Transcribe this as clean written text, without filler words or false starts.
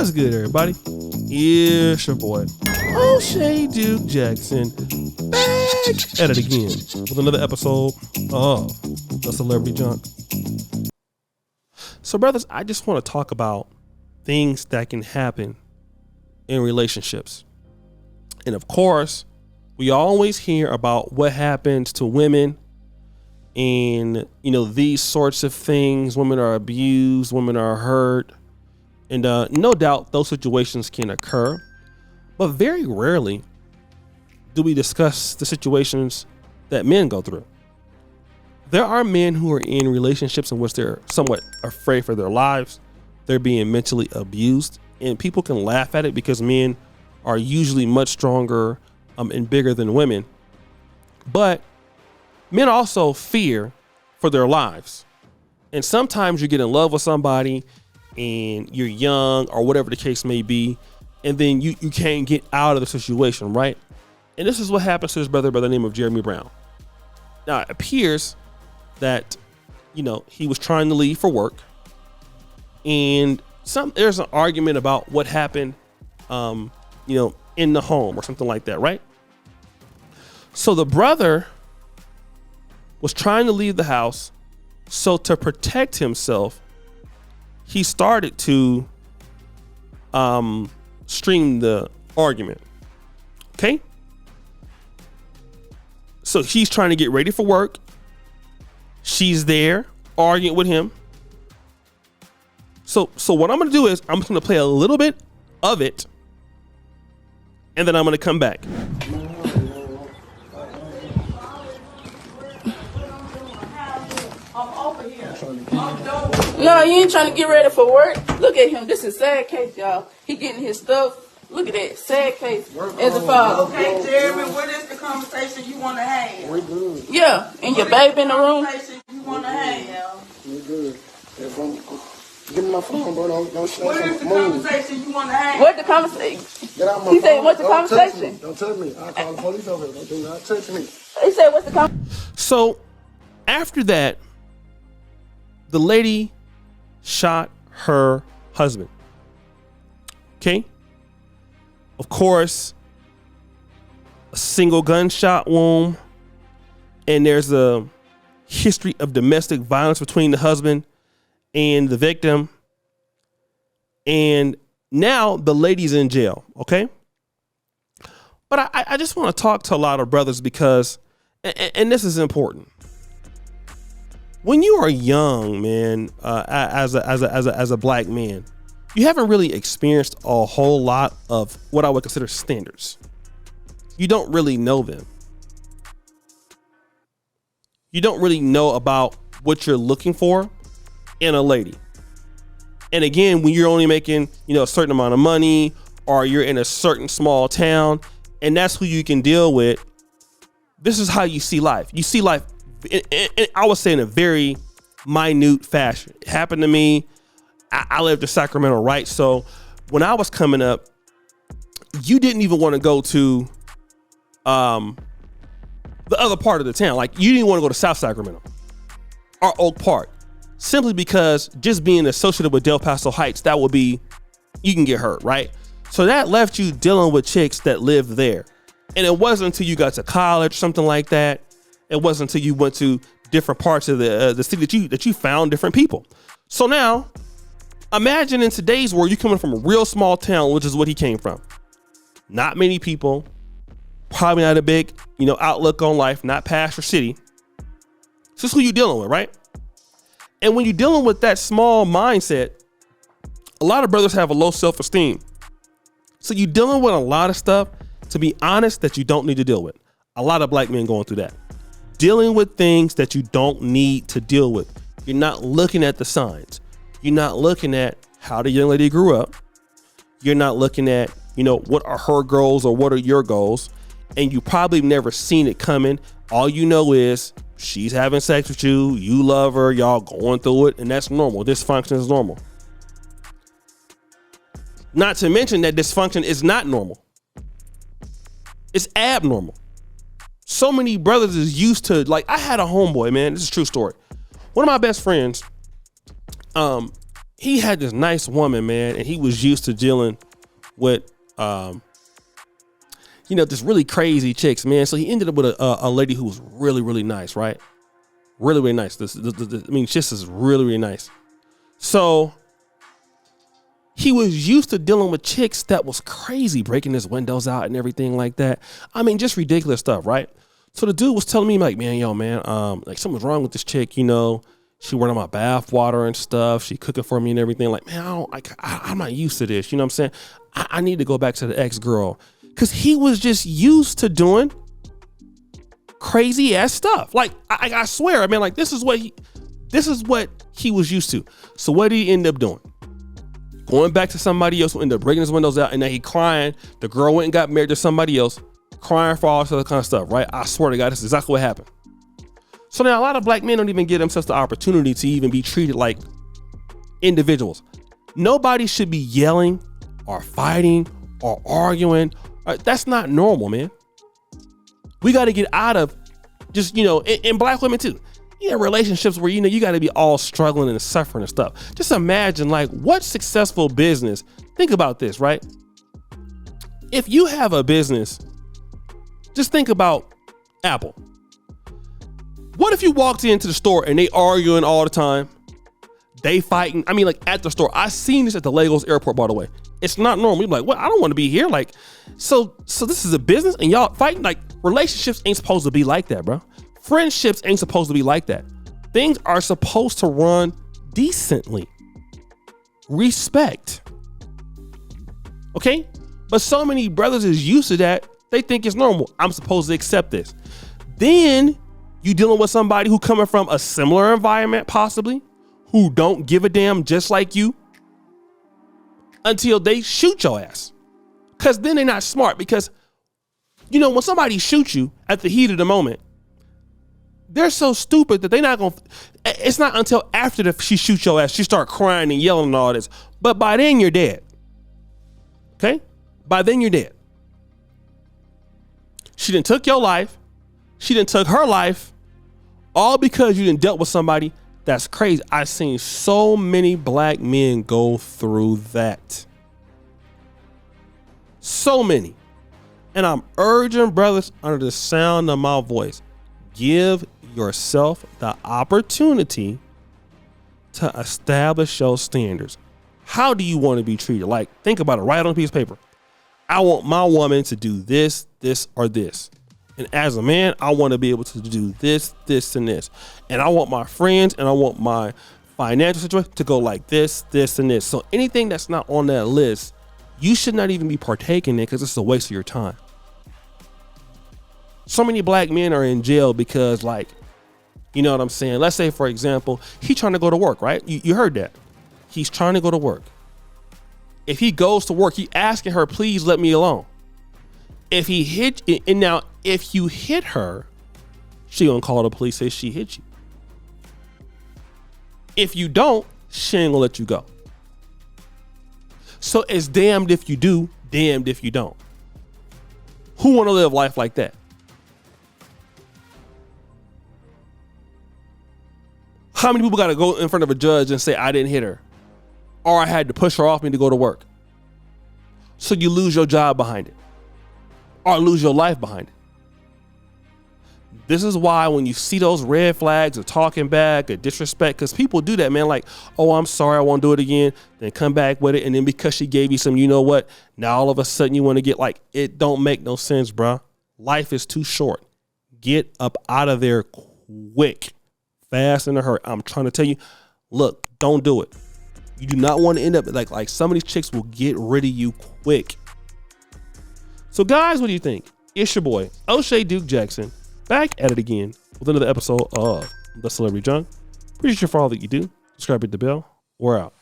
What's good, everybody? It's your boy, O'Shea Duke Jackson, back at it again with another episode of The Celebrity Junk. So, brothers, I just want to talk about things that can happen in relationships. And of course, we always hear about what happens to women and, these sorts of things. Women are abused, women are hurt. And no doubt those situations can occur, but very rarely do we discuss the situations that men go through. There are men who are in relationships in which they're somewhat afraid for their lives. They're being mentally abused, and people can laugh at it because men are usually much stronger and bigger than women. But men also fear for their lives. And sometimes you get in love with somebody and you're young or whatever the case may be, and then you can't get out of the situation, right? And this is what happens to this brother by the name of Jeremy Brown. Now, it appears that, he was trying to leave for work, and there's an argument about what happened, in the home or something like that, right? So the brother was trying to leave the house, so to protect himself, he started to stream the argument. Okay? So he's trying to get ready for work. She's there arguing with him. So what I'm going to do is I'm just going to play a little bit of it, and then I'm going to come back. No, you ain't trying to get ready for work. Look at him. This is a sad case, y'all. He getting his stuff. Look at that. Sad case. As a father. Okay, Jeremy, what is the conversation you want to have? We good. Yeah, and your baby in the room. Conversation you want to have? We good. Give me my phone, bro. Don't show What is the move. conversation you want to have? What the conversation? Get out my He phone. said, what's the Don't touch conversation? me. Don't touch me. I'll call the police over here. Do not touch me. He said, what's the conversation? So after that, the lady shot her husband. Okay? Of course, a single gunshot wound, and there's a history of domestic violence between the husband and the victim. And now the lady's in jail, okay? But I just want to talk to a lot of brothers because, and this is important. When you are young, man, as a black man, you haven't really experienced a whole lot of what I would consider standards. You don't really know them. You don't really know about what you're looking for in a lady. And again, when you're only making, a certain amount of money, or you're in a certain small town, and that's who you can deal with, this is how you see life. You see life, I would say, in a very minute fashion. It happened to me. I lived in Sacramento, right? So when I was coming up, you didn't even want to go to the other part of the town. Like, you didn't want to go to South Sacramento or Oak Park, simply because just being associated with Del Paso Heights, that would be, you can get hurt, right? So that left you dealing with chicks that lived there. And it wasn't until you got to college, something like that. It wasn't until you went to different parts of the city that you found different people. So now, imagine in today's world, you're coming from a real small town, which is what he came from. Not many people, probably not a big, outlook on life, not past your city. This is who you're dealing with, right? And when you're dealing with that small mindset, a lot of brothers have a low self-esteem. So you're dealing with a lot of stuff, to be honest, that you don't need to deal with. A lot of black men going through that. Dealing with things that you don't need to deal with. You're not looking at the signs. You're not looking at how the young lady grew up. You're not looking at, what are her goals or what are your goals. And you probably never seen it coming. All you know is she's having sex with you. You love her. Y'all going through it. And that's normal. Dysfunction is normal. Not to mention that dysfunction is not normal. It's abnormal. So many brothers is used to, I had a homeboy, man. This is a true story. One of my best friends, he had this nice woman, man, and he was used to dealing with, this really crazy chicks, man. So he ended up with a lady who was really, really nice, right? Really, really nice. This is really, really nice. So he was used to dealing with chicks that was crazy, breaking his windows out and everything like that. I mean, just ridiculous stuff, right? So the dude was telling me like, man, like something's wrong with this chick, she running my bath water and stuff. She cooking for me and everything. Like, man, I'm not used to this. You know what I'm saying? I need to go back to the ex-girl. Cause he was just used to doing crazy ass stuff. Like, I swear, I mean, like this is what he was used to. So what did he end up doing? Going back to somebody else who ended up breaking his windows out, and then he crying. The girl went and got married to somebody else, crying for all this other kind of stuff, right? I swear to God, this is exactly what happened. So now a lot of black men don't even give themselves the opportunity to even be treated like individuals. Nobody should be yelling or fighting or arguing. That's not normal, man. We got to get out of just, and black women too. Relationships where, you got to be all struggling and suffering and stuff. Just imagine like what successful business. Think about this, right? If you have a business, just think about Apple. What if you walked into the store and they arguing all the time? They fighting. I mean, like at the store. I seen this at the Lagos airport, by the way. It's not normal. You're like, well, I don't want to be here. Like, so this is a business and y'all fighting. Like, relationships ain't supposed to be like that, bro. Friendships ain't supposed to be like that. Things are supposed to run decently. Respect. Okay? But so many brothers is used to that. They think it's normal. I'm supposed to accept this. Then you dealing with somebody who coming from a similar environment, possibly, who don't give a damn just like you until they shoot your ass. Because then they're not smart. Because, when somebody shoots you at the heat of the moment, they're so stupid that they're not going to, it's not until after she shoots your ass, she start crying and yelling and all this. But by then you're dead. Okay? By then you're dead. She done took your life. She done took her life. All because you done dealt with somebody that's crazy. I've seen so many black men go through that. So many. And I'm urging brothers under the sound of my voice, give yourself the opportunity to establish your standards. How do you want to be treated? Like, think about it. Write on a piece of paper. I want my woman to do this, this, or this. And as a man, I want to be able to do this, this, and this. And I want my friends and I want my financial situation to go like this, this, and this. So anything that's not on that list, you should not even be partaking in it because it's a waste of your time. So many black men are in jail because, like, you know what I'm saying? Let's say, for example, he's trying to go to work, right? You heard that. He's trying to go to work. If he goes to work, he asking her, please let me alone. If he hit, and now if you hit her, she gonna call the police, say she hit you. If you don't, she ain't gonna let you go. So it's damned if you do, damned if you don't. Who wanna live life like that? How many people got to go in front of a judge and say, I didn't hit her, or I had to push her off me to go to work? So you lose your job behind it, or lose your life behind it. This is why when you see those red flags of talking back or disrespect, because people do that, man. Like, oh, I'm sorry, I won't do it again. Then come back with it. And then because she gave you some, you know what? Now all of a sudden you want to get like, it don't make no sense, bro. Life is too short. Get up out of there quick. Fast in a hurry. I'm trying to tell you, look, don't do it. You do not want to end up like some of these chicks will get rid of you quick. So guys, what do you think? It's your boy, O'Shea Duke Jackson, back at it again with another episode of The Celebrity Junk. Appreciate you for all that you do. Subscribe, hit the bell. We're out.